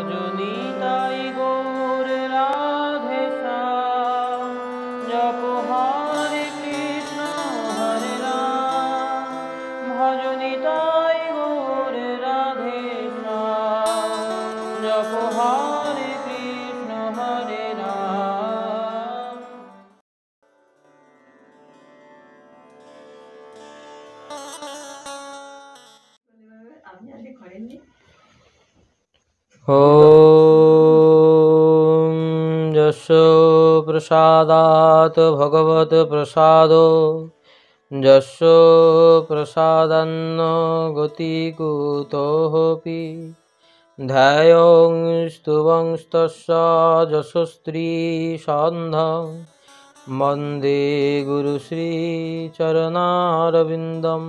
ভজনিতাই গৌর রাধে শ্যাম জপ হরে কৃষ্ণ হরে রাম ভজনিতাই গৌর রাধে শ্যাম জপ হরে কৃষ্ণ হরে রাম। ॐ यस्य प्रसादात् भगवत् प्रसादो यस्य प्रसादन्न गतिकुतोऽपि ध्यायं स्तुवंस्तस्य यशस्त्रीसन्धं वन्दे गुरुश्रीचरणारविन्दम्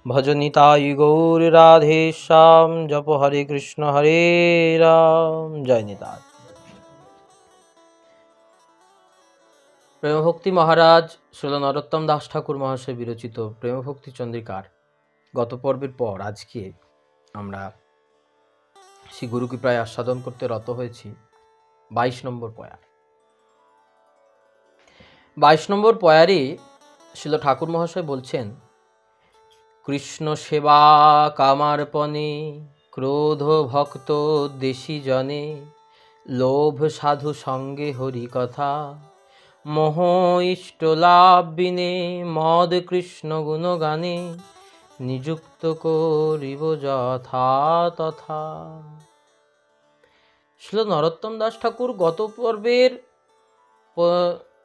भजनिताय गौर राधे श्याम जप हरे कृष्ण हरे राम। जय निताय। প্রেমভক্তি মহারাজ শ্রীল নরোত্তম দাস ঠাকুর মহাশয় বিরচিত প্রেমভক্তি চন্দ্রিকার গত পর্বের পর আজকে আমরা শ্রী গুরু কৃপায় আস্বাদন করতে রত হয়েছি 22 নম্বর পয়ার। 22 নম্বর পয়ারে শ্রীল ঠাকুর মহাশয় বলছেন, কৃষ্ণ সেবা কামার্পণে ক্রোধ ভক্ত দেশী জনে লোভ সাধু সঙ্গে হরি কথা মোহ ইষ্ট লাভ বিনে মদ কৃষ্ণ গুণগানে নিযুক্ত করিব যথা তথা। শ্রীল নরোত্তম দাস ঠাকুর গত পর্বের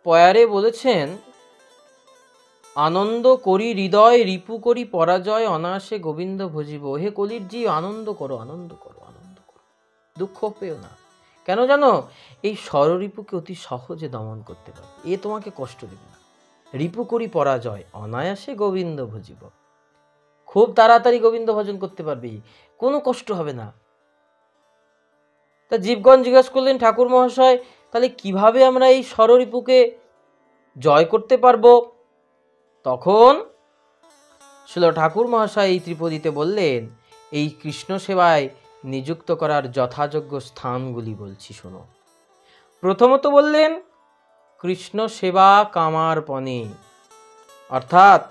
পয়ারে বলেছেন, আনন্দ করি হৃদয় রিপু করি পরাজয় অনায়াসে গোবিন্দ ভজিব। হে কলির জি, আনন্দ করো আনন্দ করো আনন্দ করো, দুঃখ পেও না। কেন জানো? এই ষড়রিপুকে অতি সহজে দমন করতে পারবে, এ তোমাকে কষ্ট দেবে না। রিপু করি পরাজয় অনায়াসে গোবিন্দ ভজিব, খুব তাড়াতাড়ি গোবিন্দ ভজন করতে পারবে, কোনো কষ্ট হবে না। তা জীবগণ জিজ্ঞাসা করলেন, ঠাকুর মহাশয় তাহলে কিভাবে আমরা এই ষড়রিপুকে জয় করতে পারবো? তখন শ্রীল ঠাকুর মহাশয় এই ত্রিপদীতে বললেন, এই কৃষ্ণ সেবায় নিযুক্ত করার যথাযোগ্য স্থানগুলি বলছি শোনো। প্রথমত বললেন কৃষ্ণ সেবা কামার্পণে, অর্থাৎ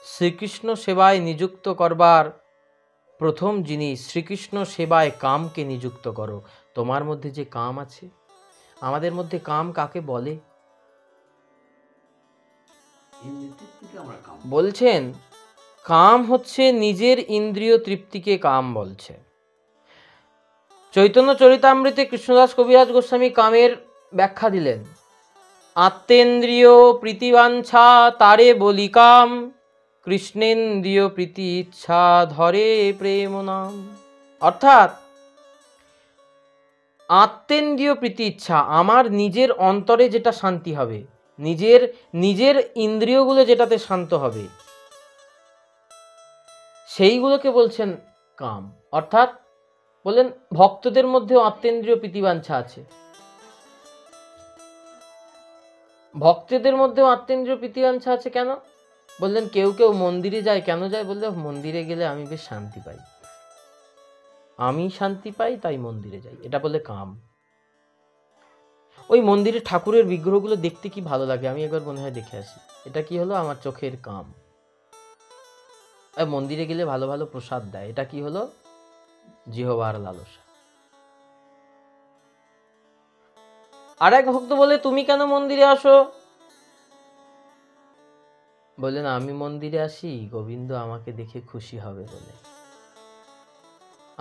শ্রীকৃষ্ণ সেবায় নিযুক্ত করবার প্রথম জিনিস, শ্রীকৃষ্ণ সেবায় কামকে নিযুক্ত করো। তোমার মধ্যে যে কাম আছে, আমাদের মধ্যে কাম কাকে বলে? বলছেন কাম হচ্ছে নিজের ইন্দ্রিয় তৃপ্তিকে কাম বলছে। চৈতন্য চরিতামৃতে কৃষ্ণদাস কবিরাজ গোস্বামী কামের ব্যাখ্যা দিলেন, আত্মেন্দ্রিয় প্রীতিবাঞ্ছা তারে বলি কাম কৃষ্ণেন্দ্রিয় প্রীতি ইচ্ছা ধরে প্রেম নাম। অর্থাৎ আত্মেন্দ্রিয় প্রীতি ইচ্ছা, আমার নিজের অন্তরে যেটা শান্তি হবে, নিজের ইন্দ্রিয়গুলো যেটাতে শান্ত হবে, সেইগুলোকে বলছেন কাম। অর্থাৎ বললেন ভক্তদের মধ্যেও আত্মেন্দ্রিয় প্রীতিবাঞ্ছা আছে, ভক্তদের মধ্যেও আত্মেন্দ্রিয় প্রীতিবাঞ্ছা আছে। কেন? বললেন কেউ কেউ মন্দিরে যায়, কেন যায়? বললে মন্দিরে গেলে আমি বেশ শান্তি পাই, আমি শান্তি পাই তাই মন্দিরে যাই, এটা বলে কাম। ওই মন্দিরে ঠাকুরের বিগ্রহগুলো দেখতে কি ভালো লাগে, আমি একবার মনে হয় দেখে আসি, এটা কি হলো? আমার চোখের কাম। মন্দিরে গেলে ভালো ভালো প্রসাদ দেয়, এটা কি হলো? জিহবার লালসা। আর এক ভক্ত বলে, তুমি কেন মন্দিরে আসো? বললেন আমি মন্দিরে আসি গোবিন্দ আমাকে দেখে খুশি হবে বলে।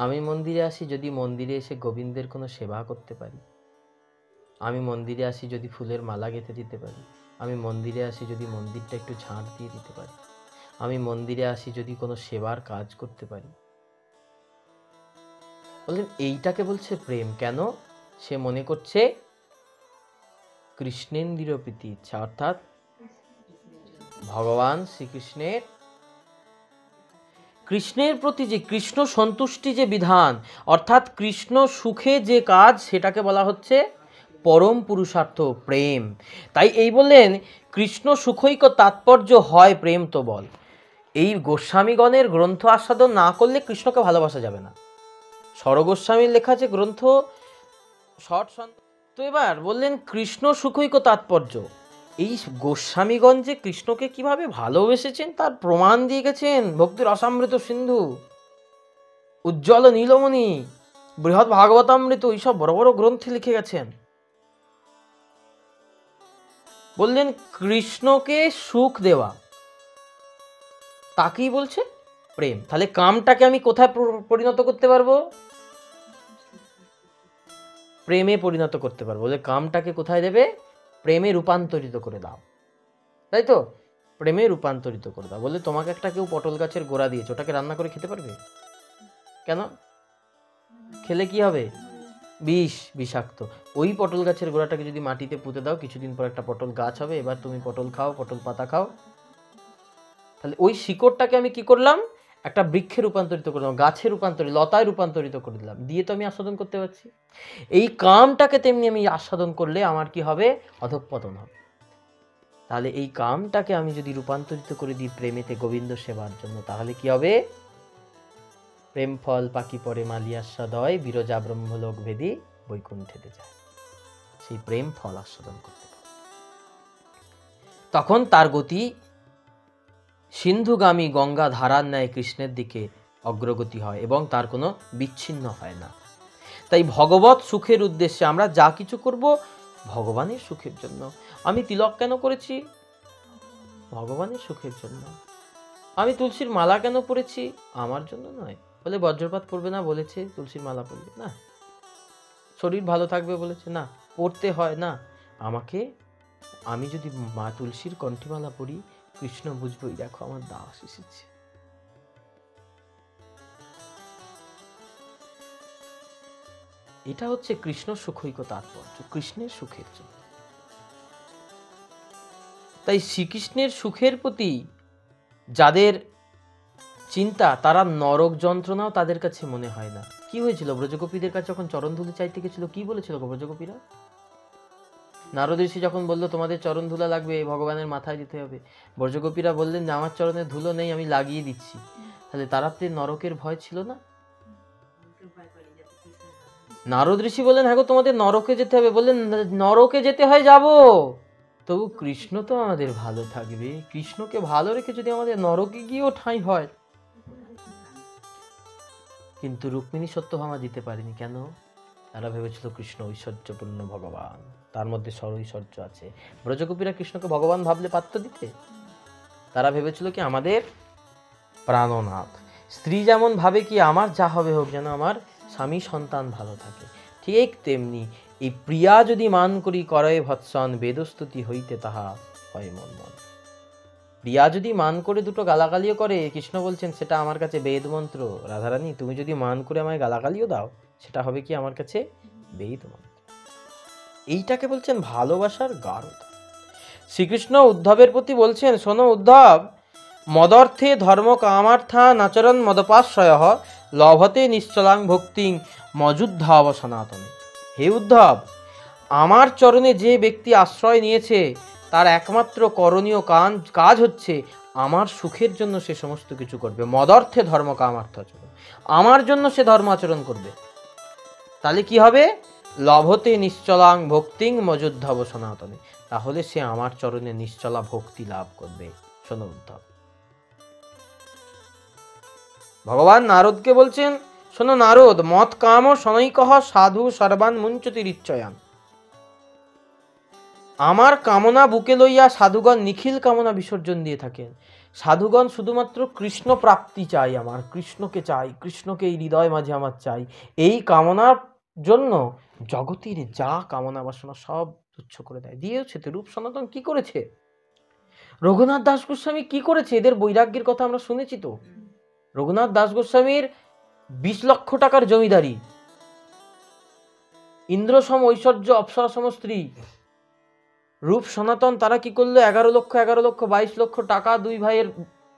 আমি মন্দিরে আসি যদি মন্দিরে এসে গোবিন্দের কোনো সেবা করতে পারি, আমি মন্দিরে আসি যদি ফুলের মালা গেঁথে দিতে পারি, আমি মন্দিরে আসি যদি মন্দিরটা একটু ঝাঁট দিয়ে দিতে পারি, আমি মন্দিরে আসি যদি কোনো সেবার কাজ করতে পারি। বললেন এইটাকে বলছে প্রেম। কেন? সে মনে করছে কৃষ্ণেন্দ্রিয় প্রীতি ইচ্ছা, অর্থাৎ ভগবান কৃষ্ণের প্রতি যে কৃষ্ণ সন্তুষ্টি যে বিধান, অর্থাৎ কৃষ্ণ সুখে যে কাজ, সেটাকে বলা হচ্ছে পরম পুরুষার্থ প্রেম। তাই এই বললেন কৃষ্ণ সুখৈক তাৎপর্য হয় প্রেম তো বল। এই গোস্বামীগণের গ্রন্থ আস্বাদন না করলে কৃষ্ণকে ভালোবাসা যাবে না। স্বরগোস্বামীর লেখা যে গ্রন্থ ষট সন্ত। তো এবার বললেন কৃষ্ণ সুখৈক তাৎপর্য। এই গোস্বামীগণ যে কৃষ্ণকে কিভাবে ভালোবেসেছেন তার প্রমাণ দিয়ে গেছেন ভক্তির রসামৃত সিন্ধু, উজ্জ্বল নীলমণি, বৃহৎ ভাগবতামৃত, এইসব বড় বড় গ্রন্থে লিখে গেছেন। বললেন কৃষ্ণকে সুখ দেওয়া, তাকেই বলছে প্রেম। তাহলে কামটাকে আমি কোথায় পরিণত করতে পারবো? প্রেমে পরিণত করতে পারবো। বলে কামটাকে কোথায় দেবে? প্রেমে রূপান্তরিত করে দাও, তাই তো? প্রেমে রূপান্তরিত করে দাও। বলে তোমাকে একটা কেউ পটল গাছের গোড়া দিয়েছে, ওটাকে রান্না করে খেতে পারবে? কেন? খেলে কি হবে? বিষ, বিষাক্ত। ওই পটল গাছের গোড়াটাকে যদি মাটিতে পুঁতে দাও, কিছুদিন পর একটা পটল গাছ হবে। এবার তুমি পটল খাও, পটল পাতা খাও। তাহলে ওই শিকড়টাকে আমি কি করলাম? একটা বৃক্ষে রূপান্তরিত করলাম, গাছে রূপান্তরিত, লতায় রূপান্তরিত করে দিলাম, দিয়ে তো আমি আস্বাদন করতে পারছি। এই কামটাকে তেমনি আমি আস্বাদন করলে আমার কি হবে? অধঃপতন হবে। তাহলে এই কামটাকে আমি যদি রূপান্তরিত করে দিই প্রেমেতে, গোবিন্দ সেবার জন্য, তাহলে কি হবে? প্রেম ফল পাকি পরে মালিয়াস্বাদয়, বিরজা ব্রহ্মলোক ভেদি বৈকুণ্ঠেতে যায়। সেই প্রেম ফল আস্বাদন করতে পারে। তখন তার গতি সিন্ধুগামী গঙ্গা ধারার ন্যায় কৃষ্ণের দিকে অগ্রগতি হয় এবং তার কোনো বিচ্ছিন্ন হয় না। তাই ভগবত সুখের উদ্দেশ্যে আমরা যা কিছু করব ভগবানের সুখের জন্য। আমি তিলক কেন করেছি? ভগবানের সুখের জন্য। আমি তুলসীর মালা কেন পরেছি? আমার জন্য নয়। বলে বজ্রপাত পড়বে না বলেছে, তুলসীর মালা পরবে না। শরীর ভালো থাকবে বলেছে, না, পড়তে হয় না। আমি যদি মা তুলসীর কণ্ঠীমালা পড়ি, কৃষ্ণ বুঝবই, দেখো আমার দাস এসেছে। এটা হচ্ছে কৃষ্ণ সুখৈক তাৎপর্য, কৃষ্ণের সুখের জন্য। তাই শ্রীকৃষ্ণের সুখের প্রতি যাদের চিন্তা, তারা নরক যন্ত্রণাও তাদের কাছে মনে হয় না। কি হয়েছিল ব্রজগোপীদের কাছে যখন চরণ ধুলি চাইতে গেছিল? কি বলেছিল ব্রজগোপীরা? নারদ ঋষি যখন বললো তোমাদের চরণ ধুলা লাগবে, ভগবানের মাথায় দিতে হবে, ব্রজগোপীরা বললেন যে আমার চরণের ধুলো নেই, আমি লাগিয়ে দিচ্ছি। তাহলে তারা নরকের ভয় ছিল না? নারদ ঋষি বললেন হ্যাঁ গো, তোমাদের নরকে যেতে হবে। বললেন নরকে যেতে হয়, যাব, তবু কৃষ্ণ তো আমাদের ভালো থাকবে। কৃষ্ণকে ভালো রেখে যদি আমাদের নরকে গিয়েও ঠাঁই হয়। কিন্তু রুক্মিণী সত্যভামা দিতে পারেনি। কেন? তারা ভেবেছিল কৃষ্ণ ঐশ্বর্যপূর্ণ ভগবান, তার মধ্যে ঐশ্বর্য আছে। ব্রজগোপীরা কৃষ্ণকে ভগবান ভাবলে পারত দিতে? তারা ভেবেছিল কি আমাদের প্রাণনাথ। স্ত্রী যেমন ভাবে কি আমার যা হবে হোক, যেন আমার স্বামী সন্তান ভালো থাকে, ঠিক তেমনি এই প্রিয়া যদি মান করি করয়ে ভৎসন, বেদস্তুতি হইতে তাহা হয় মন মন। প্রিয়া যদি মান করে দুটো গালাগালিও করে, কৃষ্ণ বলছেন সেটা আমার কাছে বেদ মন্ত্র। রাধারানী তুমি যদি মান করে আমায় গালাগালিও দাও, সেটা হবে কি আমার কাছে বেদ মন্ত্র। এইটাকে বলছেন ভালোবাসার গাঢ়তা। শ্রীকৃষ্ণ উদ্ধবের প্রতি বলছেন, শোনো উদ্ধব, মদর্থে ধর্ম কামার্থা নাচরণ মদপাশ্রয় লভতে নিশ্চলাং ভক্তিং মযুদ্ধাব সনাতনে। হে উদ্ধব, আমার চরণে যে ব্যক্তি আশ্রয় নিয়েছে তার একমাত্র করণীয় কাজ হচ্ছে আমার সুখের জন্য সে সমস্ত কিছু করবে। মদর্থে ধর্ম কামার্থ আচরণ, আমার জন্য সে ধর্ম আচরণ করবে। তাহলে কি হবে? লভতে নিশ্চলাং ভক্তিং মযুদ্ধাব সনাতনে, তাহলে সে আমার চরণে নিশ্চলা ভক্তি লাভ করবে। শোনো উদ্ধব, ভগবান নারদকে বলছেন, শোনো নারদ, মত কাম শনৈকঃ সাধু সর্বান মুঞ্চতি রিচ্ছয়ান। আমার কামনা বুকে লইয়া সাধুগণ নিখিল কামনা বিসর্জন দিয়ে থাকেন। সাধুগণ শুধুমাত্র কৃষ্ণ প্রাপ্তি চাই, আমার কৃষ্ণকে চাই, কৃষ্ণকে এই হৃদয় মাঝে আমার চাই। এই কামনার জন্য জগতের যা কামনা বাসনা সব তুচ্ছ করে দেয়। দিয়েছে তো। রূপ সনাতন কি করেছে? রঘুনাথ দাস গোস্বামী কি করেছে? এদের বৈরাগ্যের কথা আমরা শুনেছি তো। রঘুনাথ দাস গোস্বামীর 20 লক্ষ টাকার জমিদারি, ইন্দ্রসম ঐশ্বর্য, অপ্সরাসম স্ত্রী। রূপ সনাতন তারা কি করলো? 11 লক্ষ 22 লক্ষ টাকা, দুই ভাইয়ের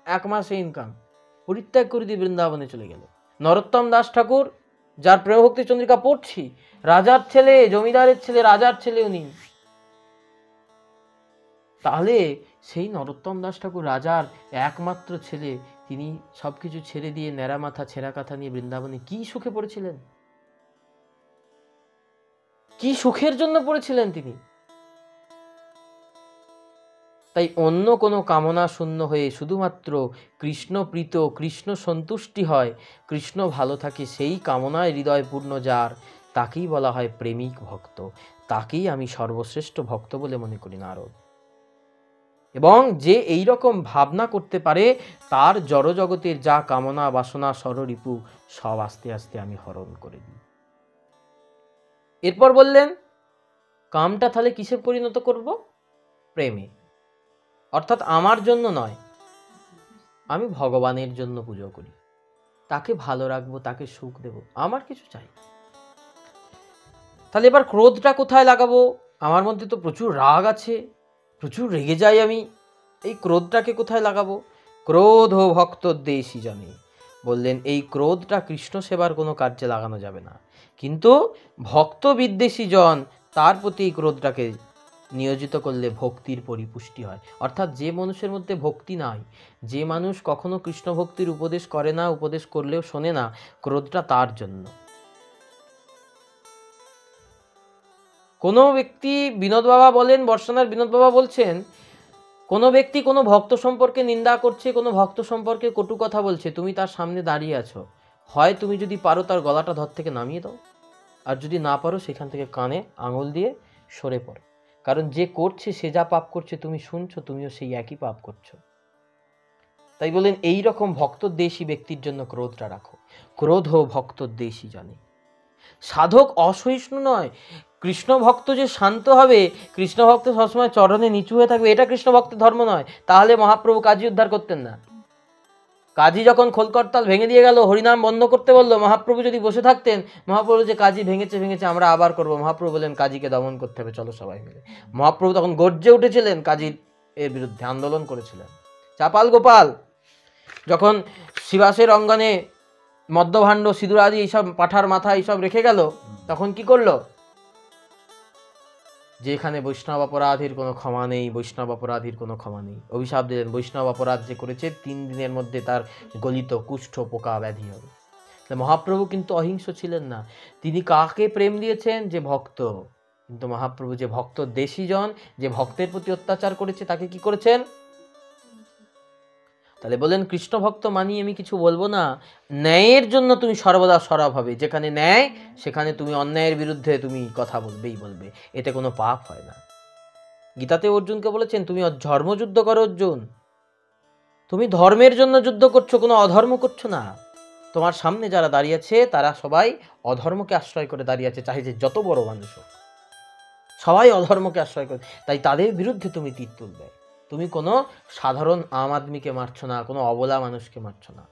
1 মাসে ইনকাম, পরিত্যাগ করে দিয়ে বৃন্দাবনে চলে গেল। নরোত্তম দাস ঠাকুর, যার প্রেমভক্তি চন্দ্রিকা পড়ছি, রাজার ছেলে, জমিদারের ছেলে, রাজার ছেলে উনি। তাহলে সেই নরোত্তম দাস ঠাকুর রাজার একমাত্র ছেলে, তিনি সবকিছু ছেড়ে দিয়ে ন্যাড়া মাথা ছেঁড়া কাঁথা নিয়ে বৃন্দাবনে কি সুখে পড়েছিলেন, কি সুখের জন্য পড়েছিলেন তিনি। তাই অন্য কোনো কামনা শূন্য হয়ে শুধুমাত্র কৃষ্ণ প্রীত, কৃষ্ণ সন্তুষ্টি হয়, কৃষ্ণ ভালো থাকে, সেই কামনায় হৃদয় পূর্ণ যার, তাকেই বলা হয় প্রেমিক ভক্ত। তাকেই আমি সর্বশ্রেষ্ঠ ভক্ত বলে মনে করি নারদ। এবং যে এই রকম ভাবনা করতে পারে, তার জড়জগতের যা কামনা বাসনা ষড়রিপু সব আস্তে আস্তে আমি হরণ করে দিই। এরপর বললেন কামটা তাহলে কিসে পরিণত করব? প্রেমে। অর্থাৎ আমার জন্য নয়, আমি ভগবানের জন্য পুজো করি, তাকে ভালো রাখবো, তাকে সুখ দেব, আমার কিছু চাই। তাহলে এবার ক্রোধটা কোথায় লাগাবো? আমার মধ্যে তো প্রচুর রাগ আছে, প্রচুর রেগে যাই আমি, এই ক্রোধটাকে কোথায় লাগাবো? ক্রোধ ও ভক্তদ্বেষী জনে। বললেন এই ক্রোধটা কৃষ্ণ সেবার কোনো কার্যে লাগানো যাবে না, কিন্তু ভক্ত বিদ্বেষী জন তার প্রতি এই ক্রোধটাকে নিয়োজিত করলে ভক্তির পরিপুষ্টি হয়। অর্থাৎ যে মানুষের মধ্যে ভক্তি নাই, যে মানুষ কখনো কৃষ্ণ ভক্তির উপদেশ করে না, উপদেশ করলেও শোনে না, ক্রোধটা তার জন্য। কোনো ব্যক্তি, বিনোদ বাবা বলেন, বর্ষানার বিনোদ বাবা বলছেন, কোনো ব্যক্তি কোনো ভক্ত সম্পর্কে নিন্দা করছে, কোনো ভক্ত সম্পর্কে কটু কথা বলছে, তুমি তার সামনে দাঁড়িয়ে আছো, হয় তুমি যদি পারো তার গলাটা ধর থেকে নামিয়ে দাও, আর যদি না পারো সেখান থেকে কানে আঙুল দিয়ে সরে পড়ো। কারণ যে করছে সে যা পাপ করছে তুমি শুনছো, তুমিও সেই একই পাপ করছো। তাই বলেন এই রকম ভক্তদ্বেষী ব্যক্তির জন্য ক্রোধটা রাখো। ক্রোধ ও ভক্তদ্বেষী জানে। সাধক অসহিষ্ণু নয়। কৃষ্ণ ভক্ত যে শান্ত হবে, কৃষ্ণ ভক্ত সবসময় চরণে নিচু হয়ে থাকবে, এটা কৃষ্ণ ভক্তের ধর্ম নয়। তাহলে মহাপ্রভু কাজী উদ্ধার করতেন না। কাজী যখন খোলকরতাল ভেঙে দিয়ে গেল, হরিনাম বন্ধ করতে বললো, মহাপ্রভু যদি বসে থাকতেন, মহাপ্রভু যে কাজী ভেঙেছে আমরা আবার করব, মহাপ্রভু বলেন কাজীকে দমন করতে হবে, চলো সবাই মিলে। মহাপ্রভু তখন গর্জে উঠেছিলেন, কাজীর এর বিরুদ্ধে আন্দোলন করেছিলেন। চাপাল গোপাল যখন শিবাসের অঙ্গনে মদ্যভাণ্ড সিঁদুর আদি এইসব পাঠার মাথা এইসব রেখে গেল, তখন কি করলো? যে এখানে বৈষ্ণব অপরাধীর কোনো ক্ষমা নেই, বৈষ্ণব অপরাধীর কোনো ক্ষমা নেই, অভিশাপ দিলেন বৈষ্ণব অপরাধ যে করেছে 3 দিনের মধ্যে তার গলিত কুষ্ঠ পোকা ব্যাধি হবে। মহাপ্রভু কিন্তু অহিংস ছিলেন না। তিনি কাকে প্রেম দিয়েছেন? যে ভক্ত। কিন্তু মহাপ্রভু যে ভক্ত দেশী জন, যে ভক্তের প্রতি অত্যাচার করেছে, তাকে কি করেছেন? তাহলে বলেন কৃষ্ণ ভক্ত মানি আমি কিছু বলবো না, ন্যায়ের জন্য তুমি সর্বদা সরব হবে। যেখানে ন্যায় সেখানে তুমি অন্যায়ের বিরুদ্ধে তুমি কথা বলবে, এতে কোনো পাপ হয় না। গীতাতে অর্জুনকে বলেছেন তুমি ধর্মযুদ্ধ করো অর্জুন, তুমি ধর্মের জন্য যুদ্ধ করছো, কোনো অধর্ম করছো না। তোমার সামনে যারা দাঁড়িয়ে আছে তারা সবাই অধর্মকে আশ্রয় করে দাঁড়িয়ে আছে, চাহে যে যত বড় মানুষ হোক, সবাই অধর্মকে আশ্রয় করে। তাই তাদের বিরুদ্ধে তুমি তীর তুলবে। তুমি কোনো সাধারণ আম আদমিকে মারছো না, কোনো অবলা মানুষকে মারছো না।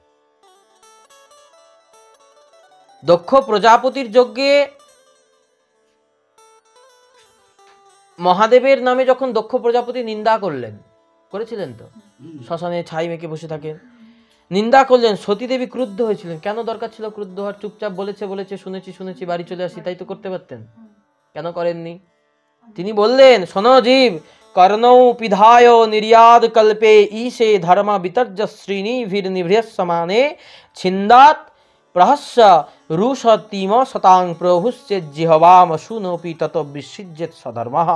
দক্ষ প্রজাপতির যজ্ঞে মহাদেবের নামে যখন দক্ষ প্রজাপতি নিন্দা করেছিলেন তো, শ্মশানে ছাই মেখে বসে থাকেন, নিন্দা করলেন, সতীদেবী ক্রুদ্ধ হয়েছিলেন। কেন দরকার ছিল ক্রুদ্ধ হওয়ার? চুপচাপ বলেছে শুনেছি বাড়ি চলে আসি, তাই তো করতে পারতেন, কেন করেননি? তিনি বললেন শোনো জীব, কর্ণৌ পিধায় নির্যাদ কল্পে ঈশে ধর্ম বিতর্য শ্রীনিভির নিভৃত সমানে ছিন্দাত প্রহস্য রুষতিম শতাং প্রভুশ্চেদ জিহবাম শুনোপি তত বিসৃজ্যেত সধর্মঃ।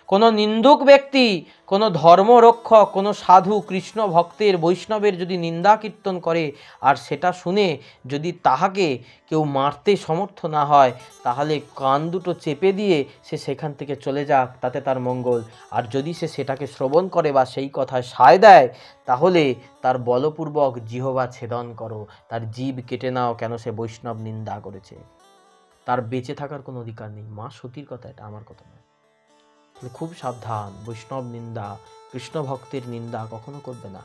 কোনো নিন্দুক ব্যক্তি, কোনো ধর্মরক্ষক, কোনো সাধু কৃষ্ণ ভক্তের বৈষ্ণবের যদি নিন্দা কীর্তন করে, আর সেটা শুনে যদি তাহাকে কেউ মারতে সমর্থ না হয়, তাহলে কান দুটো চেপে দিয়ে সে সেখান থেকে চলে যাক, তাতে তার মঙ্গল। আর যদি সে সেটাকে শ্রবণ করে বা সেই কথায় সায় দেয়, তাহলে তার বলপূর্বক জিহবা ছেদন করো, তার জীব কেটে নাও, কেন সে বৈষ্ণব নিন্দা করেছে। তার বেঁচে থাকার কোনো অধিকার নেই। মা সতীর কথা, এটা আমার কথা নয়। খুব সাবধান, বৈষ্ণব নিন্দা, কৃষ্ণ ভক্তের নিন্দা কখনো করবে না।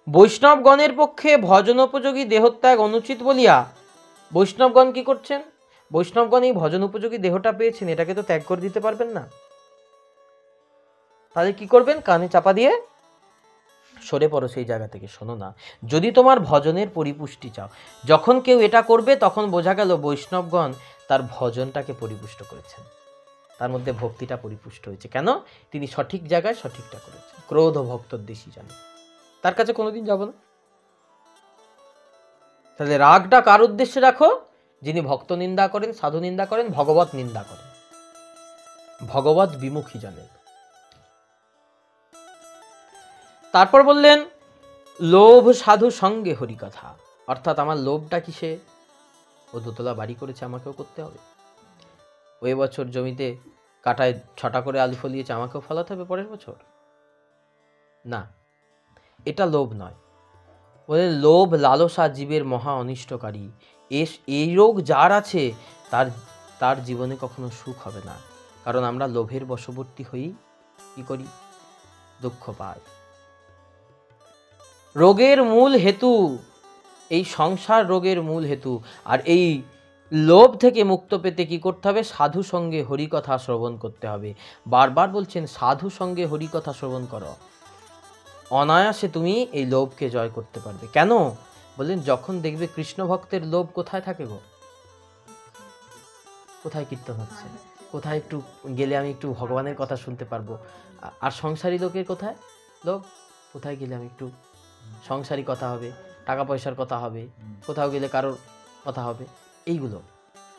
বৈষ্ণবগণের পক্ষে ভজনোপযোগী দেহত্যাগ অনুচিত বলিয়া বৈষ্ণবগণ কি করছেন? বৈষ্ণবগণ এই ভজন উপযোগী দেহটা পেয়েছেন, এটাকে তো ত্যাগ করে দিতে পারবেন না। তাহলে কি করবেন? কানে চাপা দিয়ে সরে পড়ো সেই জায়গা থেকে, শোনো না। যদি তোমার ভজনের পরিপুষ্টি চাও, যখন কেউ এটা করবে তখন বোঝা গেল বৈষ্ণবগণ তার ভজনটাকে পরিপুষ্ট করেছেন, তার মধ্যে ভক্তিটা পরিপুষ্ট হয়েছে। কেন? তিনি সঠিক জায়গায় সঠিকটা করেছেন। ক্রোধ ও ভক্তদ্বেষী জানে। তার কাছে কোনোদিন যাব না। তাহলে রাগটা কার উদ্দেশ্যে রাখো? যিনি ভক্ত নিন্দা করেন, সাধু নিন্দা করেন, ভগবত নিন্দা করেন, ভগবত বিমুখী জনের। তারপর বললেন লোভ সাধু সঙ্গে হরিকথা, অর্থাৎ আমার লোভটা কিসে? ও দোতলা বাড়ি করেছে, আমাকেও করতে হবে। ওই বছর জমিতে কাটায় 6টা করে আলু ফলিয়েছে, আমাকেও ফলাতে হবে পরের বছর। না, এটা লোভ নয়। বলে লোভ লালসা জীবের মহা অনিষ্টকারী। এই রোগ যার আছে তার জীবনে কখনো সুখ হবে না। কারণ আমরা লোভের বশবর্তী হই, কি করি? দুঃখ পাই। রোগের মূল হেতু, এই সংসার রোগের মূল হেতু। আর এই লোভ থেকে মুক্ত পেতে কি করতে হবে? সাধু সঙ্গে হরিকথা শ্রবণ করতে হবে। বারবার বলছেন সাধু সঙ্গে হরিকথা শ্রবণ করো, অনায়াসে তুমি এই লোভকে জয় করতে পারবে। কেন? বললেন যখন দেখবে কৃষ্ণ ভক্তের লোভ কোথায় থাকে গো? কোথায় কীর্তন হচ্ছে, কোথায় একটু গেলে আমি একটু ভগবানের কথা শুনতে পারবো। আর সংসারী লোকের কোথায় লোভ? কোথায় গেলে আমি একটু সংসারী কথা হবে, টাকা পয়সার কথা হবে, কোথাও গেলে কারোর কথা হবে, এইগুলো।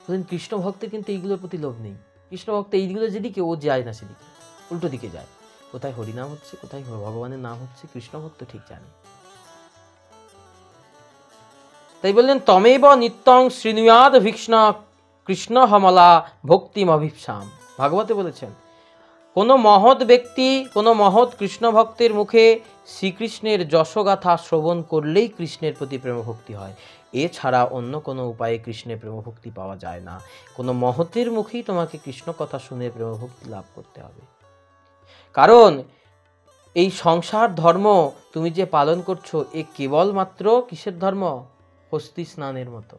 বললেন কৃষ্ণ ভক্তের কিন্তু এইগুলোর প্রতি লোভ নেই। কৃষ্ণ ভক্ত এইগুলো যেদিকে, ও যায় না সেদিকে, উল্টো দিকে যায়। কোথায় হরিনাম হচ্ছে, কোথায় ভগবানের নাম হচ্ছে, কৃষ্ণ ভক্ত ঠিক জানে। তাই বললেন তমেব নিত্যং শ্রীনুয়াদ ভীক্ষ্ণ কৃষ্ণ হমলা ভক্তিম অভিপ্সাম। ভাগবতে বলেছেন কোনো মহৎ ব্যক্তি, কোনো মহৎ কৃষ্ণ ভক্তের মুখে শ্রীকৃষ্ণের যশগাথা শ্রবণ করলেই কৃষ্ণের প্রতি প্রেমভক্তি হয়। এছাড়া অন্য কোনো উপায়ে কৃষ্ণের প্রেমভক্তি পাওয়া যায় না। কোনো মহতের মুখেই তোমাকে কৃষ্ণ কথা শুনে প্রেমভক্তি লাভ করতে হবে। কারণ এই সংসার ধর্ম তুমি যে পালন করছো, এ কেবলমাত্র কিসের ধর্ম? হস্তি স্নানের মতো।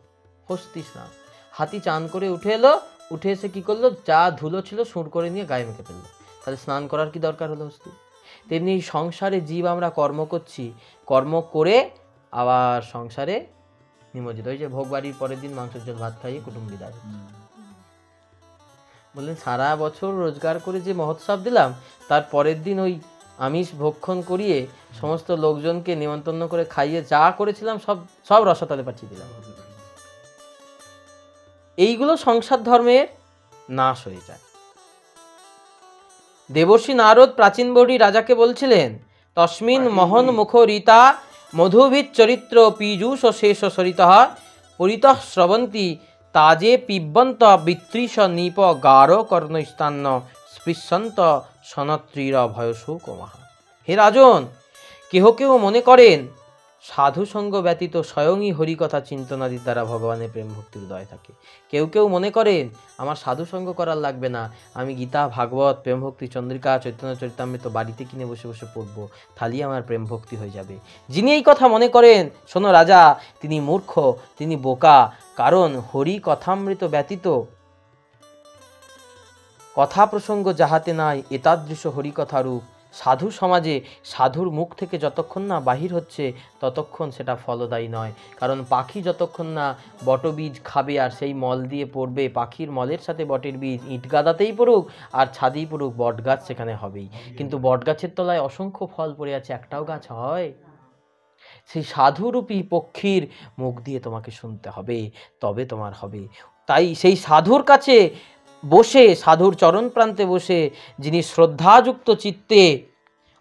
হস্তি স্নান, হাতি চান করে উঠে এলো, উঠে এসে কি করলো? যা ধুলো ছিল সুর করে নিয়ে গায়ে মেখে ফেললো। তাহলে স্নান করার কি দরকার হলো হস্তি? তেমনি সংসারে জীব আমরা কর্ম করছি, কর্ম করে আবার সংসারে নিমজ্জিত। ওই যে ভোগ বাড়ির পরের দিন মাংসের ঝোল ভাত খাইয়ে কুটুম্ব বিদায়। বললেন সারা বছর রোজগার করে যে মহোৎসব দিলাম, তার পরের দিন ওই আমিষ ভক্ষণ করিয়ে সমস্ত লোকজনকে নিমন্ত্রণ করে খাইয়ে যা করেছিলাম সব রসাতলে পাঠিয়ে দিলাম। এইগুলো সংসার ধর্মের নাশ হয়ে যায়। দেবর্ষি নারদ প্রাচীন বড়ি রাজাকে বলছিলেন তস্মিন মহন মুখ রীতা মধুভিত চরিত্র পীযুষ শেষ সরিতঃ পরিতঃ স্রবন্তি তাজে পিবন্ত বিতৃষ নিপ গাঢ় কর্ণস্তান্ন স্পৃশন্ত সনত্রীর ভয়শোক মহা। হে রাজন, কেহ কেউ মনে করেন সাধু সঙ্গ ব্যতীত স্বয়ংই হরিকথা চিন্তনাদির দ্বারা ভগবানের প্রেম ভক্তির উদয় থাকে। কেউ কেউ মনে করেন আমার সাধু সঙ্গ করার লাগবে না, আমি গীতা, ভাগবত, প্রেম ভক্তি, চন্দ্রিকা, চৈতন্য চরিতামৃত বাড়িতে কিনে বসে বসে পড়বো, তাহলেই আমার প্রেম ভক্তি হয়ে যাবে। যিনি এই কথা মনে করেন, শোনো রাজা, তিনি মূর্খ, তিনি বোকা। কারণ হরি কথামৃত ব্যতীত কথা প্রসঙ্গ যাহাতে নাই এতাদৃশ হরিকথা রূপ। সাধু সমাজে সাধুর মুখ থেকে যতক্ষণ না বাহির হচ্ছে ততক্ষণ সেটা ফলদায়ী নয়। কারণ পাখি যতক্ষণ না বটবীজ খাবে আর সেই মল দিয়ে পড়বে, পাখির মলের সাথে বটের বীজ ইটগাদাতেই পড়ুক আর ছাদেই পড়ুক, বটগাছ সেখানে হবেই। কিন্তু বটগাছের তলায় অসংখ্য ফল পড়ে আছে, একটাও গাছ হয়? সেই সাধুরূপী পক্ষীর মুখ দিয়ে তোমাকে শুনতে হবে, তবে তোমার হবে। তাই সেই সাধুর কাছে বসে, সাধুর চরণ প্রান্তে বসে যিনি শ্রদ্ধাযুক্ত চিত্তে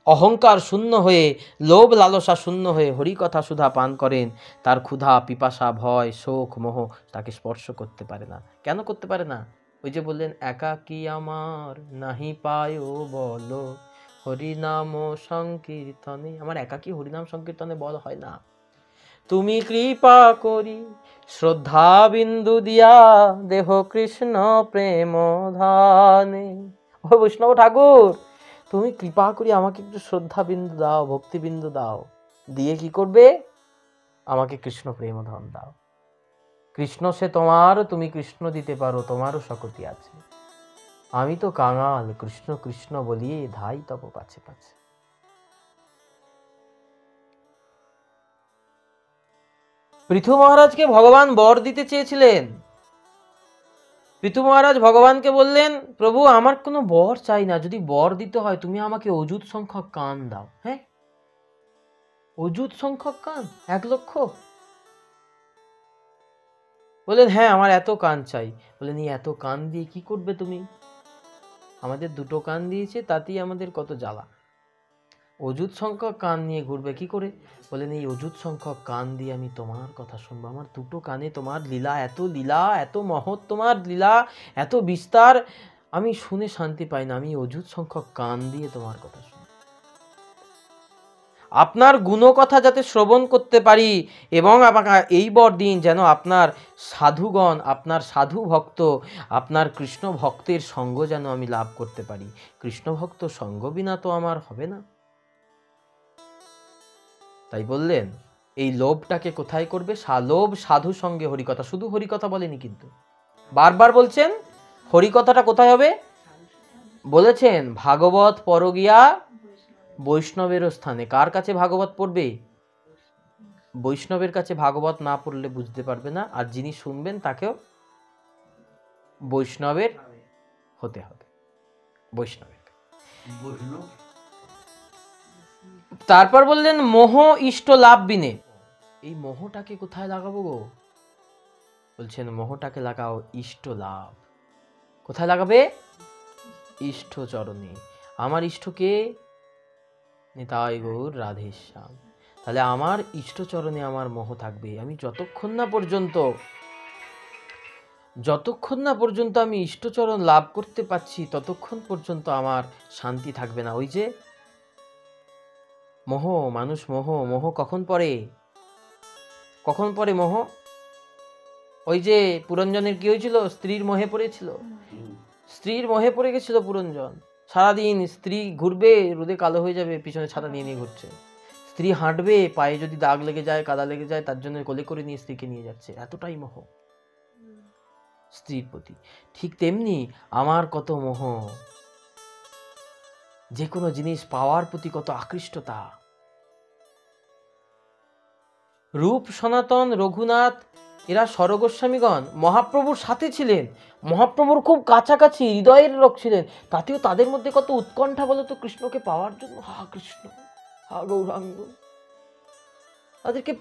অহংকার শূন্য হয়ে, লোভ লালসা শূন্য হয়ে হরিকথা সুধা পান করেন, তার ক্ষুধা, পিপাসা, ভয়, শোক, মোহ তাকে স্পর্শ করতে পারে না। কেন করতে পারে না? ওই যে বললেন একাকী আমার নাহি পায় বলো হরিনাম সংকীর্তনে। আমার একাকী হরিনাম সংকীর্তনে বল হয় না। তুমি কৃপা করি শ্রদ্ধা বিন্দু দিয়া দেহ কৃষ্ণ প্রেম ধানে। ও বৈষ্ণব ঠাকুর, তুমি কৃপা করি আমাকে একটু শ্রদ্ধা বিন্দু দাও, ভক্তি বিন্দু দাও, দিয়ে কি করবে? আমাকে কৃষ্ণ প্রেম ধন দাও। কৃষ্ণ সে তোমার, তুমি কৃষ্ণ দিতে পারো, তোমারও শক্তি আছে। আমি তো কাঙাল, কৃষ্ণ কৃষ্ণ বলিয়ে ধাই তব কাছে কাছে। পৃথু মহারাজকে ভগবান বর দিতে চেয়েছিলেন। পৃথু মহারাজ ভগবানকে বললেন প্রভু আমার কোনো বর চাই না, যদি বর দিতে হয় তুমি আমাকে অযুত সংখ্যক কান দাও। হ্যাঁ, অযুত সংখ্যক কান, 1,00,000। বললেন হ্যাঁ, আমার এত কান চাই। বললেন এই এত কান দিয়ে কি করবে তুমি? আমাদের 2টো কান দিয়েছে, তাতেই আমাদের কত জ্বালা। অযুত সংখ্যক কান নিয়ে ঘুরবে কি করে? বলেন এই অযুত সংখ্যক কান দিয়ে আমি তোমার কথা শুনবো। আমার 2টো কানে তোমার লীলা, এত মহৎ তোমার লীলা, এত বিস্তার আমি শুনে শান্তি পাই না। আমি অযুত সংখ্যক কান দিয়ে তোমার কথা শুনবো। আপনার গুণকথা যাতে শ্রবণ করতে পারি এবং এই বড়দিন যেন আপনার সাধুগণ, আপনার সাধু ভক্ত, আপনার কৃষ্ণ ভক্তের সঙ্গ যেন আমি লাভ করতে পারি। কৃষ্ণ ভক্ত সঙ্গ বিনা তো আমার হবে না। তাই বললেন এই লোভটাকে কোথায় করবে? লোভ সাধু সঙ্গে হরিকথা। শুধু হরিকথা বলেনি কিন্তু, বারবার বলছেন হরিকথাটা কোথায় হবে? বলেছেন ভাগবত পরগিয়া বৈষ্ণবের স্থানে। কার কাছে ভাগবত পড়বে? বৈষ্ণবের কাছে ভাগবত না পড়লে বুঝতে পারবে না, আর যিনি শুনবেন তাকেও বৈষ্ণবের হতে হবে। বৈষ্ণবের। তারপর বললেন মোহ ইষ্ট লাভ বিনে। এই মোহটাকে কোথায় লাগাবো গো? বলছেন মোহটাকে লাগাও ইষ্ট লাভ। কোথায় লাগাবে? ইষ্ট চরণে। আমার ইষ্টকে নিতাই গৌর রাধেশ্যাম। তাহলে আমার ইষ্ট চরণে আমার মোহ থাকবে। আমি যতক্ষণ না পর্যন্ত আমি ইষ্টচরণ লাভ করতে পারছি, ততক্ষণ পর্যন্ত আমার শান্তি থাকবে না। ওই যে মোহ, মানুষ মোহ কখন পড়ে মোহ? ওই যে পুরঞ্জনের কি হয়েছিল? স্ত্রীর মোহে পড়েছিল। স্ত্রীর মোহে পড়ে গেছিল পুরঞ্জন। সারাদিন স্ত্রী ঘুরবে, রোদে কালো হয়ে যাবে, পিছনে ছাতা নিয়ে ঘুরছে। স্ত্রী হাঁটবে, পায়ে যদি দাগ লেগে যায়, কাদা লেগে যায়, তার জন্য কোলে করে নিয়ে স্ত্রীকে নিয়ে যাচ্ছে। এতটাই মোহ স্ত্রীর প্রতি। ঠিক তেমনি আমার কত মোহ, যে কোনো জিনিস পাওয়ার প্রতি কত আকৃষ্টতা। রূপ সনাতন, রঘুনাথ এরা স্বরগোস্বামীগণ মহাপ্রভুর সাথে ছিলেন, মহাপ্রভুর খুব কাছাকাছি হৃদয়ের লোক ছিলেন, তাতেও তাদের মধ্যে কত উৎকণ্ঠা বলতো কৃষ্ণকে পাওয়ার জন্য। হা কৃষ্ণ, হা গৌরাঙ্গ, তাদেরকে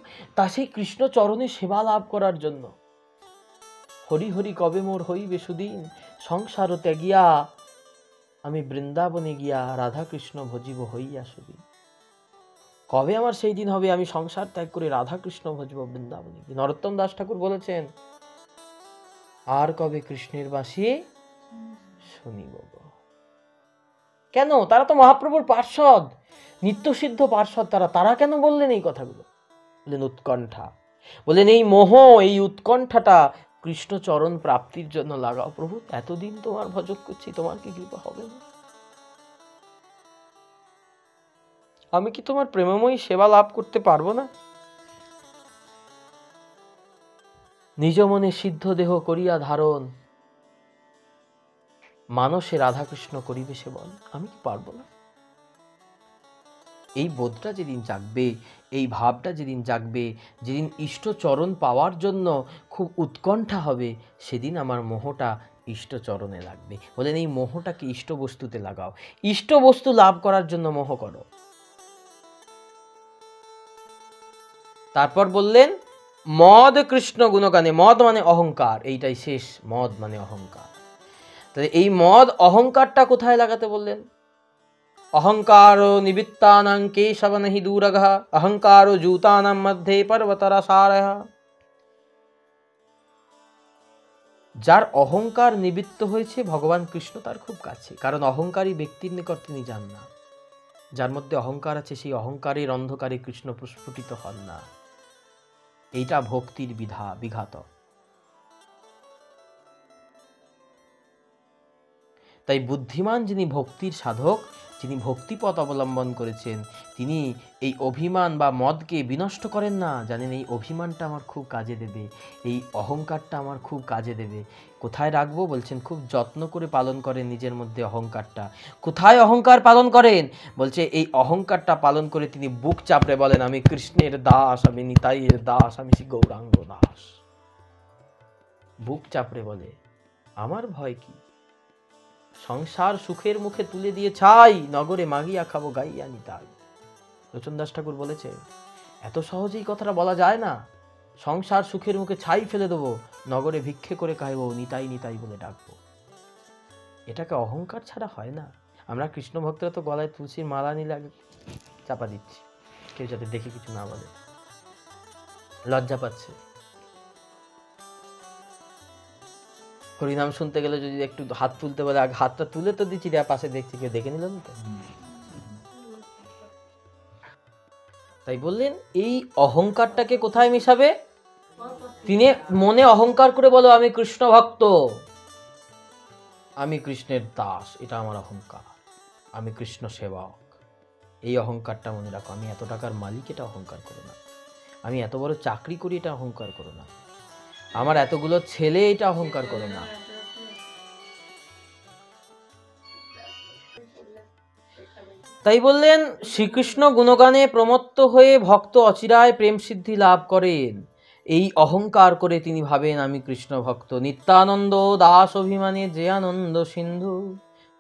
সেই কৃষ্ণ চরণে সেবা লাভ করার জন্য। হরি হরি কবে মোর হইবে সুদিন, সংসার ত্যাগিয়া আমি বৃন্দাবনে গিয়া রাধা কৃষ্ণ ভজিব হইয়া সুদিন। কবে আমার সেই দিন হবে, আমি সংসার ত্যাগ করে রাধা কৃষ্ণ ভজিব বৃন্দাবনে গিয়ে। নরোত্তম দাস ঠাকুর বলেছেন আর কবে কৃষ্ণের বাঁশি শুনিব। কেন? তারা তো মহাপ্রভুর পার্ষদ, নিত্যসিদ্ধ পার্ষদ। তারা কেন বললেন এই কথাগুলো? বললেন উৎকণ্ঠা। বললেন এই মোহ, এই উৎকণ্ঠাটা কৃষ্ণ চরণ প্রাপ্তির জন্য লাগাও। প্রভু এতদিন তোমার ভজন করছি, তোমার কি কৃপা হবে না? আমি কি তোমার প্রেমময়ী সেবা লাভ করতে পারবো না? নিজ মনে সিদ্ধ দেহ করিয়া ধারণ, মানসে রাধাকৃষ্ণ করিবে সেবন। আমি কি পারবো না? এই বোধটা যেদিন জাগবে, এই ভাবটা যেদিন জাগবে, যেদিন ইষ্টচরণ পাওয়ার জন্য খুব উৎকণ্ঠা হবে, সেদিন আমার মোহটা ইষ্টচরণে লাগবে। বলেন এই মোহটাকে ইষ্টবস্তুতে লাগাও। ইষ্টবস্তু লাভ করার জন্য মোহ করো। তারপর বললেন মদ কৃষ্ণ গুণগানে। মদ মানে অহংকার, এইটাই শেষ। মদ মানে অহংকার। তাহলে এই মদ অহংকারটা কোথায় লাগাতে বললেন? অহংকারো নিবৃত্তানাং কেশব নহি দূরগঃ, অহংকারো জূতানাং মধ্যে পর্বতরাসারঃ। যার অহংকার নিবৃত্ত হয়েছে, ভগবান কৃষ্ণ তার খুব কাছে। কারণ অহংকারী ব্যক্তির নিকট তিনি যান না। যার মধ্যে অহংকার আছে, সেই অহংকারের অন্ধকারে কৃষ্ণ প্রস্ফুটিত হন না। এইটা ভক্তির বিঘাত। তাই বুদ্ধিমান যিনি ভক্তির সাধক, যিনি ভক্তিপথ অবলম্বন করেছেন, তিনি এই অভিমান বা মদকে বিনষ্ট করেন না। জানেন এই অভিমানটা আমার খুব কাজে দেবে, এই অহংকারটা আমার খুব কাজে দেবে। কোথায় রাখবো? বলছেন খুব যত্ন করে পালন করেন নিজের মধ্যে অহংকারটা। কোথায় অহংকার পালন করেন? বলছে এই অহংকারটা পালন করে তিনি বুক চাপড়ে বলেন আমি কৃষ্ণের দাস, আমি নিতাইয়ের দাস, আমি শ্রী গৌরাঙ্গ দাস। বুক চাপড়ে বলে আমার ভয় কি? সংসার সুখের মুখে তুলে দিয়ে ছাই, নগরে মাগিয়া খাবো গাইয়া নিতাই। লোচন দাস ঠাকুর বলেছে এত সহজেই কথাটা বলা যায় না। সংসার সুখের মুখে ছাই ফেলে দেবো, নগরে ভিক্ষে করে খাইব, নিতাই নিতাই বলে ডাকবো। এটাকে অহংকার ছাড়া হয় না। আমরা কৃষ্ণ ভক্তরা তো গলায় তুলসীর মালা নিলে আগে চাপা দিচ্ছি, কেউ যাতে দেখে কিছু না বলে, লজ্জা পাচ্ছে। হরিনাম শুনতে গেলে যদি একটু হাত তুলতে বলে, আগে হাতটা তুলে তো দিচ্ছি, দেয়া পাশে দেখছি কেউ দেখে নিল না তো। তাই বললেন এই অহংকারটাকে কোথায় মেশাবে? তিনি মনে অহংকার করে বলো আমি কৃষ্ণ ভক্ত, আমি কৃষ্ণের দাস, এটা আমার অহংকার, আমি কৃষ্ণ সেবক। এই অহংকারটা মনে রাখো। আমি এত টাকার মালিক, এটা অহংকার করো না। আমি এত বড় চাকরি করি, এটা অহংকার করো না। আমার এতগুলো ছেলে, এটা অহংকার করো না। তাই বললেন শ্রীকৃষ্ণ গুণগানে প্রমত্ত হয়ে ভক্ত অচিরায় প্রেম সিদ্ধি লাভ করেন। এই অহংকার করে তিনি ভাবেন আমি কৃষ্ণ ভক্ত। নিত্যানন্দ দাস অভিমানে যে আনন্দ সিন্ধু,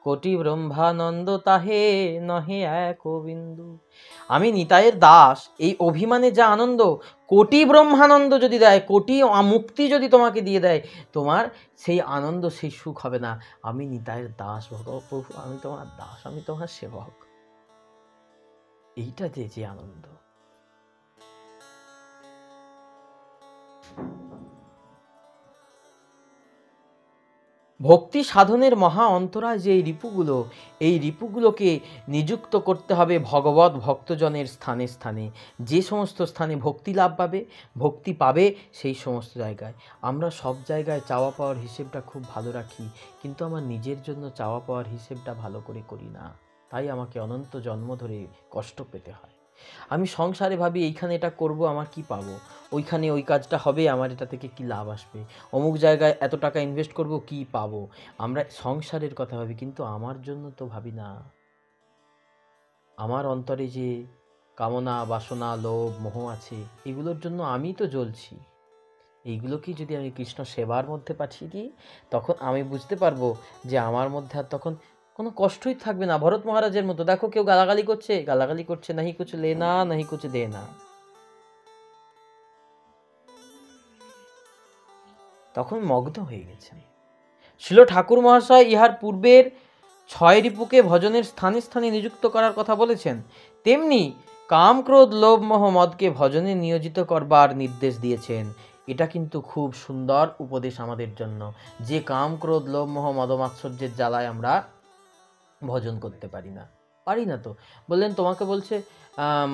কোটি ব্রহ্মানন্দ তাহে নহে এক বিন্দু। আমি নিতাইয়ের দাস, এই অভিমানে যা আনন্দ, কোটি ব্রহ্মানন্দ যদি দেয়, কোটি মুক্তি যদি তোমাকে দিয়ে দেয়, তোমার সেই আনন্দ, সেই সুখ হবে না। আমি নিতাইয়ের দাস, প্রভু আমি তোমার দাস, আমি তোমার সেবক, এইটা যে আনন্দ। ভক্তি সাধনের মহা অন্তরায় যে এই রিপুগুলোকে নিযুক্ত করতে হবে ভগবৎ ভক্তজনের স্থানে স্থানে। যে সমস্ত স্থানে ভক্তি লাভ পাবে, ভক্তি পাবে, সেই সমস্ত জায়গায়। আমরা সব জায়গায় চাওয়া পাওয়ার হিসেবটা খুব ভালো রাখি, কিন্তু আমার নিজের জন্য চাওয়া পাওয়ার হিসেবটা ভালো করে করি না। তাই আমাকে অনন্ত জন্ম ধরে কষ্ট পেতে হয়। আমি সংসারে ভাবি এইখানে এটা করব, আমার কি পাবো, ওইখানে ওই কাজটা হবে, আমার এটা থেকে কি লাভ আসবে, অমুক জায়গায় এত টাকা ইনভেস্ট করব, কি পাবো। আমরা সংসারের কথা ভাবি, কিন্তু আমার জন্য তো ভাবি না। আমার অন্তরে যে কামনা, বাসনা, লোভ, মোহ আছে, এগুলোর জন্য আমি তো জ্বলছি। এইগুলোকেই যদি আমি কৃষ্ণ সেবার মধ্যে পাঠিয়ে দিই, তখন আমি বুঝতে পারবো যে আমার মধ্যে আর তখন কোনো কষ্টই থাকবে না। ভরত মহারাজের মতো, দেখো কেউ গালাগালি করছে, নাহি কুছ লেনা নাহি কুছ দেনা, তখন মগ্ন হয়ে গেছেন। শিল ঠাকুর মহাশয় ইহার পূর্বের 6 রিপুকে ভজনের স্থানে স্থানে নিযুক্ত করার কথা বলেছেন, তেমনি কাম, ক্রোধ, লোভ, মোহ, মদকে ভজনে নিয়োজিত করবার নির্দেশ দিয়েছেন। এটা কিন্তু খুব সুন্দর উপদেশ আমাদের জন্য, যে কাম, ক্রোধ, লোভ, মোহ, মদমাৎসর্যের জ্বালায় আমরা ভজন করতে পারি না তো। বললেন তোমাকে বলছে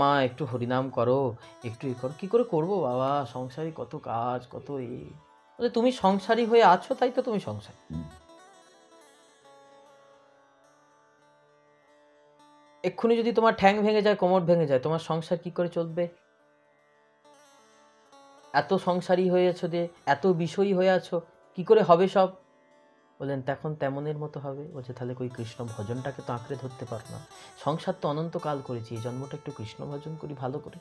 মা একটু হরিনাম করো, একটু এ করো। কী করে করবো বাবা, সংসারী কত কাজ, কত বলে তুমি সংসারী হয়ে আছো, তাই তো তুমি সংসারী। এক্ষুনি যদি তোমার ঠ্যাং ভেঙে যায়, কোমর ভেঙে যায়, তোমার সংসার কি করে চলবে? এত সংসারী হয়ে আছো, যে এত বিষয়ী হয়ে আছো, কি করে হবে সব? বললেন তখন তেমনের মতো হবে। বলছে তাহলে কই কৃষ্ণ ভজনটাকে তো আঁকড়ে ধরতে পারো না। সংসার তো অনন্তকাল করেছি, এই জন্মটা একটু কৃষ্ণ ভজন করি ভালো করে।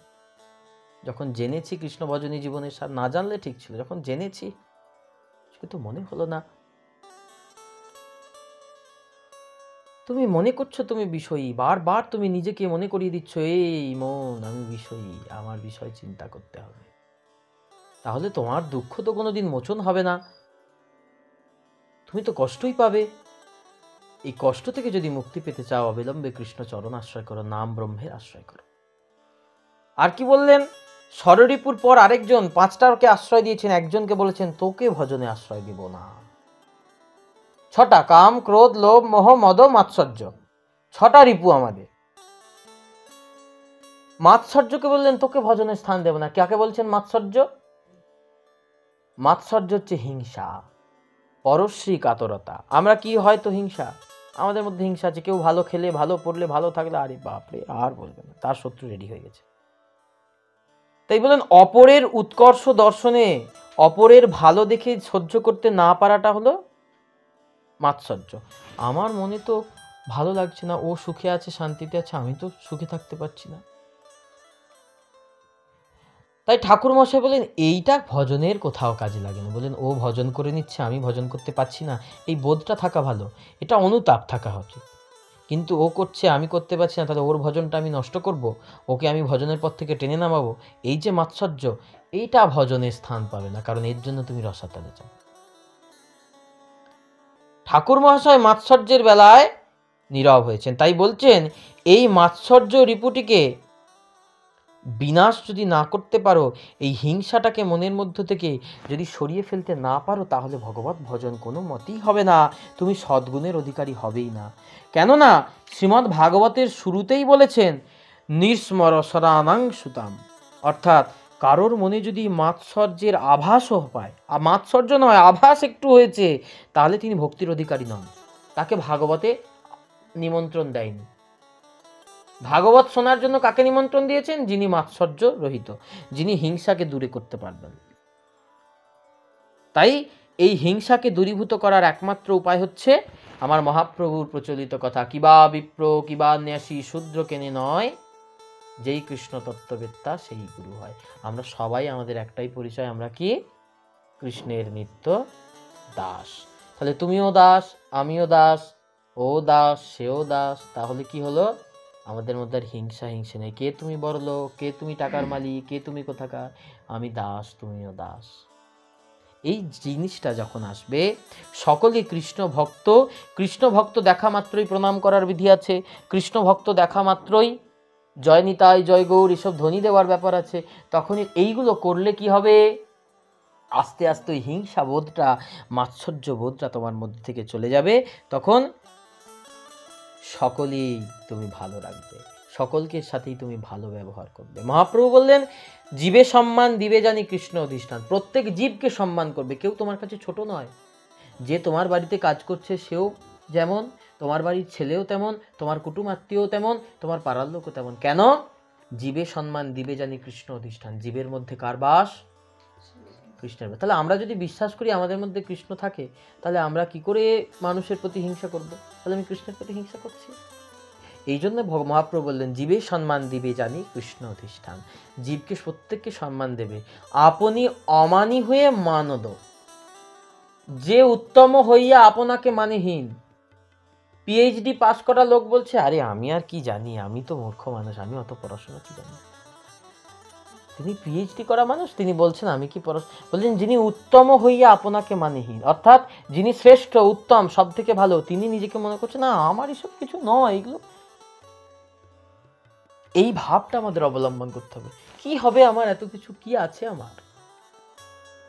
যখন জেনেছি কৃষ্ণ ভজনই জীবনের সার, না জানলে ঠিক ছিল, যখন জেনেছি কিন্তু মনে হলো না। তুমি মনে করছো তুমি বিষয়ী, বারবার তুমি নিজেকে মনে করিয়ে দিচ্ছ, এই মন আমি বিষয়ী, আমার বিষয় চিন্তা করতে হবে। তাহলে তোমার দুঃখ তো কোনোদিন মোচন হবে না, তুমি তো কষ্টই পাবে। এই কষ্ট থেকে যদি মুক্তি পেতে চাও, অবিলম্বে কৃষ্ণ চরণ আশ্রয় করো, নাম ব্রহ্মের আশ্রয় করো। আর কি বললেন? ষড়রিপুর পর আরেকজন 5টাকে আশ্রয় দিয়েছেন, একজনকে বলেছেন তোকে ভজনে আশ্রয় দিব না। 6টা কাম, ক্রোধ, লোভ, মোহ, মদ, মাৎসর্য, 6টা রিপু আমাদের। মাৎসর্যকে বললেন তোকে ভজনের স্থান দেব না। কাকে বলছেন মাৎসর্য? মাৎসর্য হচ্ছে হিংসা, পরশ্রী কাতরতা। আমরা কি হয়তো হিংসা, আমাদের মধ্যে হিংসা আছে। কেউ ভালো খেলে, ভালো পড়লে, ভালো থাকলে, আরে বাপরে আর বলবে না, তার শত্রু রেডি হয়ে গেছে। তাই বলেন অপরের উৎকর্ষ দর্শনে, অপরের ভালো দেখে সহ্য করতে না পারাটা হলো মাৎসর্য। আমার মনে তো ভালো লাগছে না, ও সুখে আছে, শান্তিতে আছে, আমি তো সুখে থাকতে পারছি না। তাই ঠাকুর মশাই বলেন এইটা ভজনের কোথাও কাজে লাগে না। বলেন ও ভজন করে নিচ্ছে, আমি ভজন করতে পারছি না, এই বোধটা থাকা ভালো, এটা অনুতাপ থাকা উচিত। কিন্তু ও করছে, আমি করতে পারছি না, তাহলে ওর ভজনটা আমি নষ্ট করব, ওকে আমি ভজনের পথ থেকে টেনে নামাবো, এই যে মাৎসর্য, এইটা ভজনের স্থান পাবে না, কারণ এর জন্য তুমি রসাতলে যাও। ঠাকুর মহাশয় মাৎসর্যের বেলায় নীরব হয়েছেন, তাই বলছেন এই মাৎসর্য রিপুটিকে বিনাশ যদি না করতে পারো, এই হিংসাটাকে মনের মধ্য থেকে যদি সরিয়ে ফেলতে না পারো, তাহলে ভগবত ভজন কোনো মতেই হবে না, তুমি সদ্গুণের অধিকারী হবেই না। কেননা শ্রীমদ্ ভাগবতের শুরুতেই বলেছেন নিঃস্মর সদানাং সুতাম, অর্থাৎ কারোর মনে যদি মাৎসর্যের আভাসও পায়, মাৎসর্য নয় আভাস একটু হয়েছে, তাহলে তিনি ভক্তির অধিকারী নন, তাকে ভাগবতে নিমন্ত্রণ দেয়নি। ভাগবত শোনার জন্য কাকে নিমন্ত্রণ দিয়েছেন? যিনি মাৎসর্য রহিত, যিনি হিংসাকে দূরে করতে পারবেন। তাই এই হিংসাকে দূরীভূত করার একমাত্র উপায় হচ্ছে আমার মহাপ্রভুর প্রচলিত কথা, কিবা বিপ্র কিবা ন্যাসী শূদ্র কেনে নয়, যেই কৃষ্ণ তত্ত্ববেত্তা সেই গুরু হয়। আমরা সবাই আমাদের একটাই পরিচয়, আমরা কি? কৃষ্ণের নিত্য দাস। তাহলে তুমিও দাস, আমিও দাস, ও দাস, সেও দাস, তাহলে কি হলো? আমাদের মধ্যে আর হিংসা নেই। কে তুমি বড়লোক, কে তুমি টাকার মালিক, কে তুমি কোথাকার, আমি দাস, তুমিও দাস। এই জিনিসটা যখন আসবে, সকলে কৃষ্ণ ভক্ত। কৃষ্ণ ভক্ত দেখা মাত্রই প্রণাম করার বিধি আছে, কৃষ্ণ ভক্ত দেখা মাত্রই জয় নিতাই, জয় গৌর, এসব ধ্বনি দেওয়ার ব্যাপার আছে। তখন এইগুলো করলে কি হবে? আস্তে আস্তে ওই হিংসা বোধটা, মাৎসর্য বোধটা তোমার মধ্যে থেকে চলে যাবে। তখন সকলেই তুমি ভালো রাখবে, সকলকে সাথেই তুমি ভালো ব্যবহার করবে। মহাপ্রভু বললেন জীবে সম্মান দিবে জানি কৃষ্ণ অধিষ্ঠান, প্রত্যেক জীবকে সম্মান করবে, কেউ তোমার কাছে ছোট নয়। যে তোমার বাড়িতে কাজ করছে সেও যেমন, তোমার বাড়ির ছেলেও তেমন, তোমার কুটুম আত্মীয়ও তেমন, তোমার পাড়ার লোকও তেমন। কেন? জীবে সম্মান দিবে জানি কৃষ্ণ অধিষ্ঠান, জীবের মধ্যে কার বাস? কৃষ্ণের। তাহলে আমরা যদি বিশ্বাস করি আমাদের মধ্যে কৃষ্ণ থাকে, তাহলে আমরা কি করে মানুষের প্রতি হিংসা করব? তাহলে আমি কৃষ্ণের প্রতি হিংসা করছি। এই জন্য মহাপ্রভু বললেন জীবে সম্মান দিবে জানি কৃষ্ণ অধিষ্ঠান, জীবকে প্রত্যেককে সম্মান দেবে। আপনি অমানি হয়ে মানদ, যে উত্তম হইয়া আপনাকে মানেহীন। পিএইচডি পাস করা লোক বলছে আরে আমি আর কি জানি, আমি তো মূর্খ মানুষ, আমি অত পড়াশোনা কি জানি। তিনি পিএইচডি করা মানুষ, তিনি বলছেন আমি কি বলছেন যিনি উত্তম হইয়া আপনাকে মানেহীন, অর্থাৎ যিনি শ্রেষ্ঠ, উত্তম, সব থেকে ভালো, তিনি নিজেকে মনে করছেন না আমার এসব কিছু নয়, এগুলো। এই ভাবটা আমাদের অবলম্বন করতে হবে। কি হবে আমার এত কিছু, কি আছে আমার?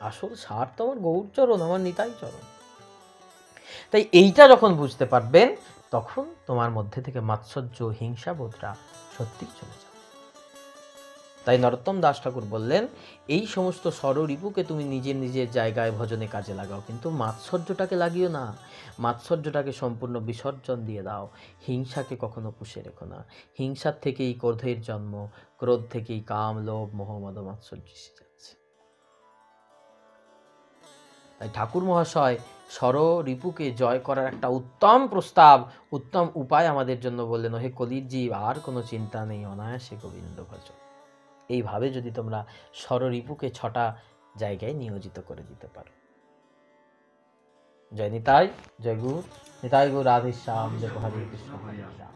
আসল সার তো আমার গৌরচরণ, আমার নিতাই চরণ। তাই এইটা যখন বুঝতে পারবেন, তখন তোমার মধ্যে থেকে মাৎসর্য, হিংসা বোধটা সত্যিই চলে যাবে। তাই নরোত্তম দাস ঠাকুর বললেন এই সমস্ত ষড়রিপুকে তুমি নিজের নিজের জায়গায় ভজনে কাজে লাগাও, কিন্তু মাৎসর্যটাকে লাগিও না, মাৎসর্যটাকে সম্পূর্ণ বিসর্জন দিয়ে দাও। হিংসাকে কখনো পুষে রেখো না। হিংসার থেকেই ক্রোধের জন্ম, ক্রোধ থেকেই কাম, লোভ, মোহ, মদ, মাৎসর্য এসে যাচ্ছে। তাই ঠাকুর মহাশয় ষড়রিপুকে জয় করার একটা উত্তম প্রস্তাব, উত্তম উপায় আমাদের জন্য বললেন, হে কলির জীব, আর কোনো চিন্তা নেই, অনায়াসে গোবিন্দ ভজ। এইভাবে যদি তোমরা ষড়রিপুকে 6টা জায়গায় নিয়োজিত করে দিতে পারো। জয় নিতাই, জয় গুরু নিতাই, গৌর রাধে শ্যাম, জয় হরে কৃষ্ণ হরে রাম।